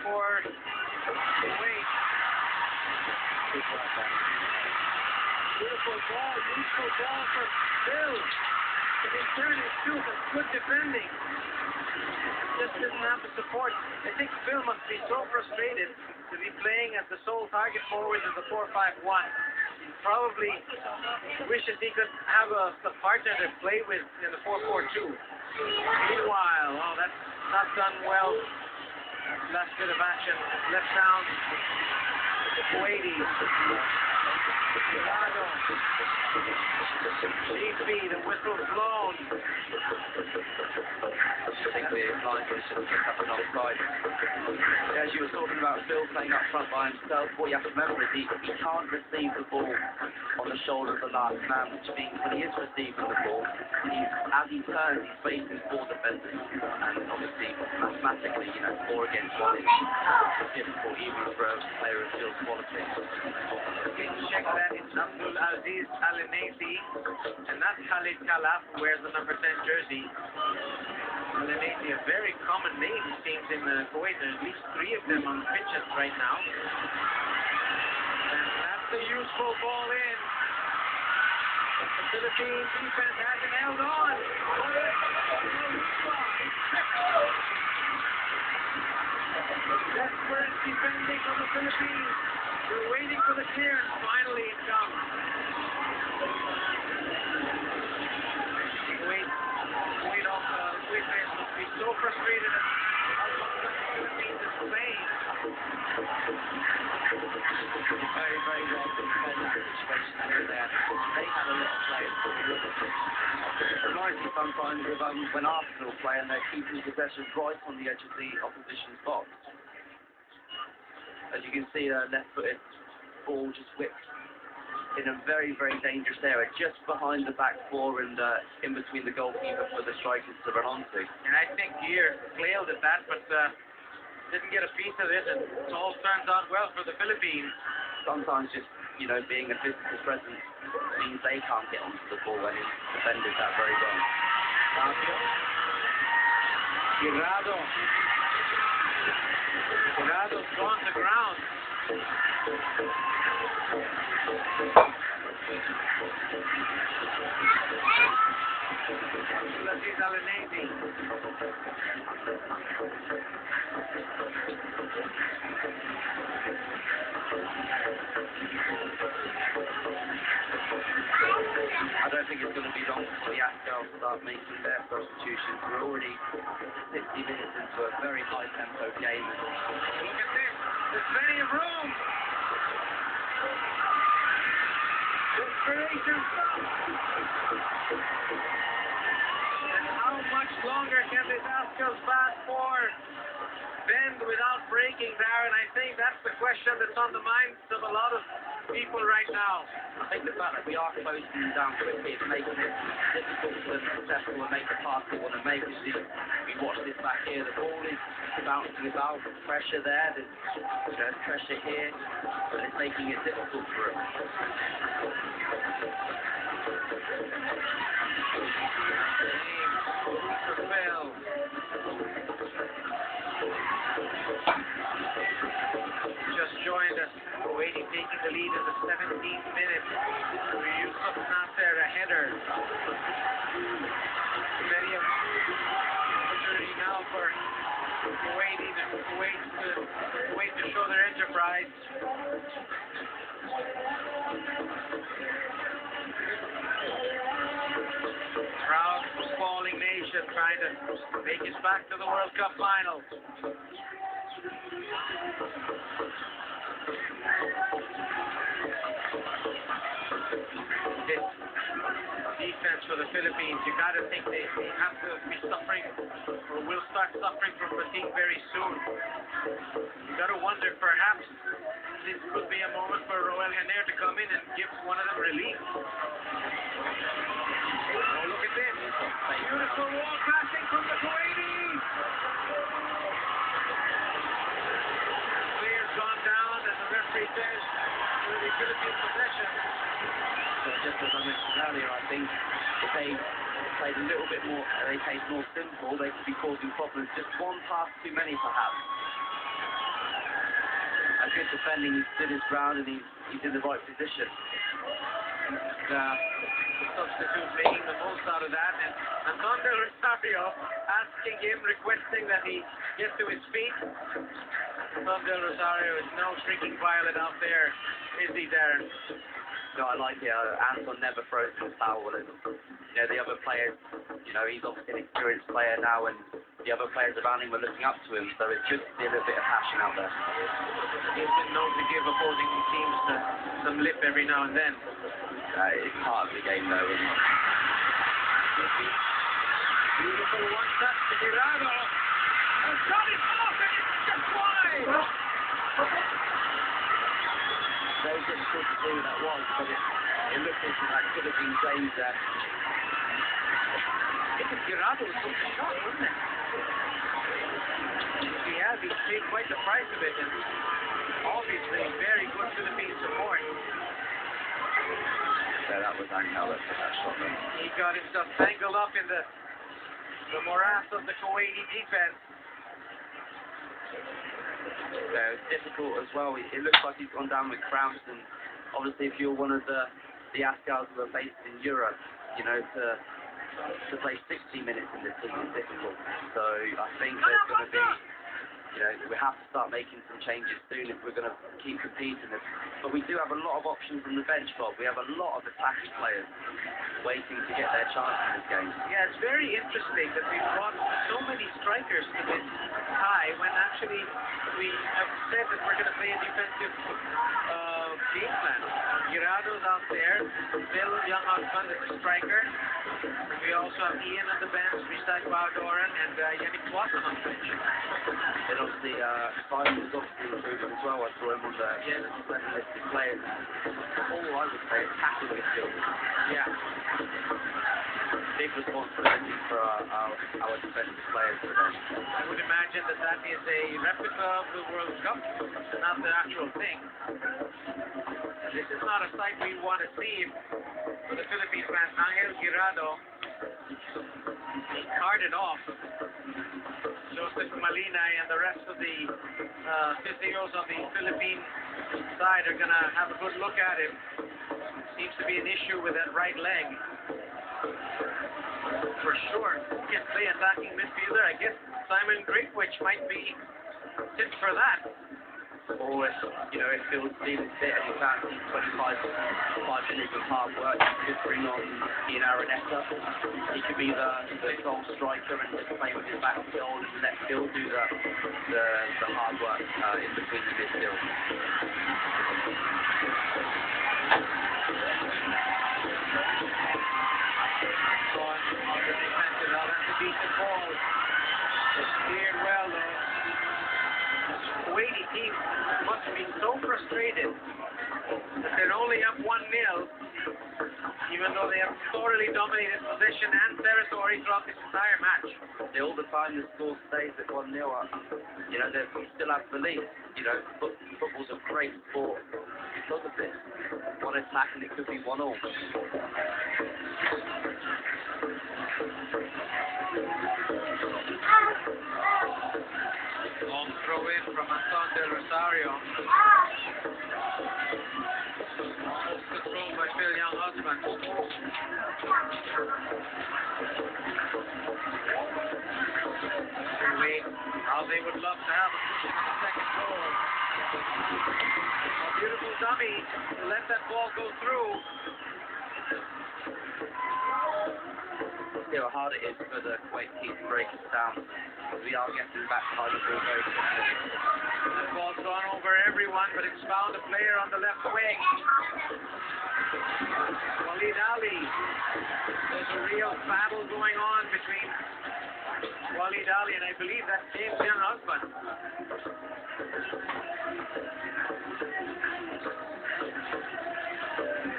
for Kuwait. Beautiful ball, useful ball for Phil. In turn, it's too good defending. Just didn't have the support. I think Phil must be so frustrated to be playing as the sole target forward in the 4-5-1. Probably wishes he could have a partner to play with in the 4-4-2. Meanwhile, oh, that's not done well. Last bit of action left down. Kuwaiti. Chicago. GP, the whistle blown. I think the line was just picked up an offside. As you were talking about Phil playing up front by himself, what you have to remember is he can't receive the ball on the shoulder of the last man, which means when he is receiving the ball, as he turns, he's facing four defenders. And obviously, mathematically, 4 against 1 is difficult even for a player of Phil's quality. Check that, it's Abdul Aziz Al-Nasi, and that's Khalid Khalaf, who wears the number 10 jersey. Al-Nasi, a very common name, it seems, in Kuwait. There are at least 3 of them on pitches right now. And that's a useful ball in. The Philippine defense hasn't held on. Desperate defending from the Philippines. They're waiting for the clearance. Finally, it comes. Kuwait fans must be so frustrated at how long the Philippines is playing. Very, very well defended situation here there. They had a lot of players. The minority sometimes when Arsenal play and they're keeping possession right on the edge of the opposition's box. As you can see, left-footed ball just whipped in a very, very dangerous area, just behind the back four and in between the goalkeeper for the strikers to run onto. And I think here flailed at that, but didn't get a piece of it, and it all turns out well for the Philippines. Sometimes just, being a physical presence means they can't get onto the ball, and he's defended that very well. Girado's gone to ground. Abdulaziz Al-Nasi. I don't think it's going to be long before the Azkals start making their substitutions. We're already 60 minutes into a very high-tempo game. Look at this. There's plenty of room. Desperation stop. And how much longer can this Azkals pass for? Bend without breaking, Darren. I think that's the question that's on the minds of a lot of people right now. I think the fact that we are closing them down quickly is making it difficult for them to successful and make the pass they want to make. As we watch this back here, the ball is bouncing about, pressure there, there's pressure here, but it's making it difficult for them. Just joined us, Kuwaiti taking the lead in the 17th minute. Yusuf Nasser, a header. Many of opportunity now for Kuwait to show their enterprise. Proud footballing nation trying to make it back to the World Cup final. This defense for the Philippines, you got to think they have to be suffering or will start suffering from fatigue very soon. You got to wonder, perhaps this could be a moment for Roel Henner to come in and give one of them relief. Oh, look at this. Beautiful wall passing from the Kuwaitis. Player's gone down, and the referee says the Philippine possession. So just as I mentioned earlier, I think if they played a little bit more, they played more simple, they could be causing problems. Just one pass too many, perhaps. defending, he stood his ground, and he's in the right position. Substitute making the most out of that, and Anton Del Rosario asking him, requesting that he get to his feet. Anton Del Rosario is no shrinking violet out there, is he, Darren? No, I like it. Anton never throws in the towel, and the other players, he's obviously an experienced player now, and the other players around him are looking up to him, so it's good to see a little bit of passion out there. He's been known to give opposing teams some lip every now and then. It's part of the game, though, isn't it? Beautiful one touch to Tirado. And shot it off, and it's just wide. Very difficult to see who that was, but it looked as if that could have been saved there. Tirado was so shot, wasn't it? Yeah, he's paid quite the price of it, and obviously very good Philippine support. Yeah, that was Angel that took that shot. He got himself tangled up in the morass of the Kuwaiti defense. So it's difficult as well. It looks like he's gone down with cramps, and obviously if you're one of the Azkals who are based in Europe, to play 60 minutes in this league is difficult. So I think there's going to be, we have to start making some changes soon if we're going to keep competing. But we do have a lot of options on the bench, Bob. We have a lot of attacking players waiting to get their chance in this game. Yeah, it's very interesting that we brought so many strikers to this tie when actually we have said that we're going to play a defensive game plan. Girado's out there, Bill Young Husband is a striker. We also have Ian on the bench, Rishad Baudoran, and Yannick Watson on the bench. And obviously, Simon was obviously improving as well. I saw him on the list of players. All I would say is tackling midfield. Yeah. Big responsibility for our defensive players today. I would imagine that is a replica of the World Cup, not the actual thing. This is not a sight we want to see for the Philippine fans. Angel Girado, he carted off. Joseph Malinay and the rest of the physios on the Philippine side are going to have a good look at him. Seems to be an issue with that right leg. For sure. Who can play attacking midfielder? I guess Simon Grigwich might be fit for that. Or if Phil's feeling fit and he fancies 25 minutes of hard work, he could bring on Ian Araneta. He could be the sole striker and just play with his back to goal and let Phil do the hard work in between the midfield. On the defensive out, that's a decent ball. It's steered well, though. The Kuwaiti team must be so frustrated that they're only up 1-0, even though they have thoroughly dominated possession and territory throughout this entire match. All the time the score stays at 1-0, we still have belief. Football's a great sport because of this. One attack and it could be 1-1. Long throw in from Anton Del Rosario. Almost controlled by Phil Young Husband. Kuwait, how they would love to have a push in the second goal. A beautiful dummy to let that ball go through. See how hard it is for the Kuwait team to break us down. We are getting back behind the ball very quickly. The ball's gone over everyone, but it's found a player on the left wing. Walid Ali. There's a real battle going on between Walid Ali and I believe that's James Young Husband.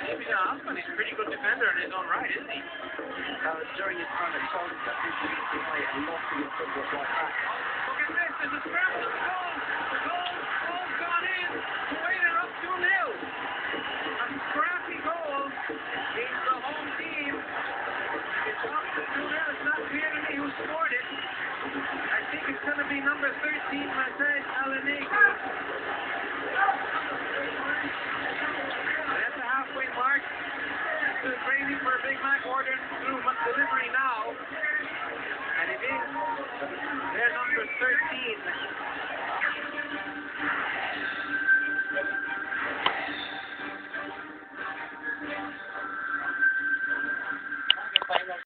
James Young Husband is a pretty good defender in his own right, isn't he? During his time at Chelsea, I think he used to play a lot of football like that. Look at this, there's a scramble at the goal. The goal's gone in. Kuwait are up 2-0. A scrappy goal means the home team is up 2-0. It's not clear to me who scored it. I think it's going to be number 13, Masaj Alanegi. Jordan through delivery now. And it is their number 13.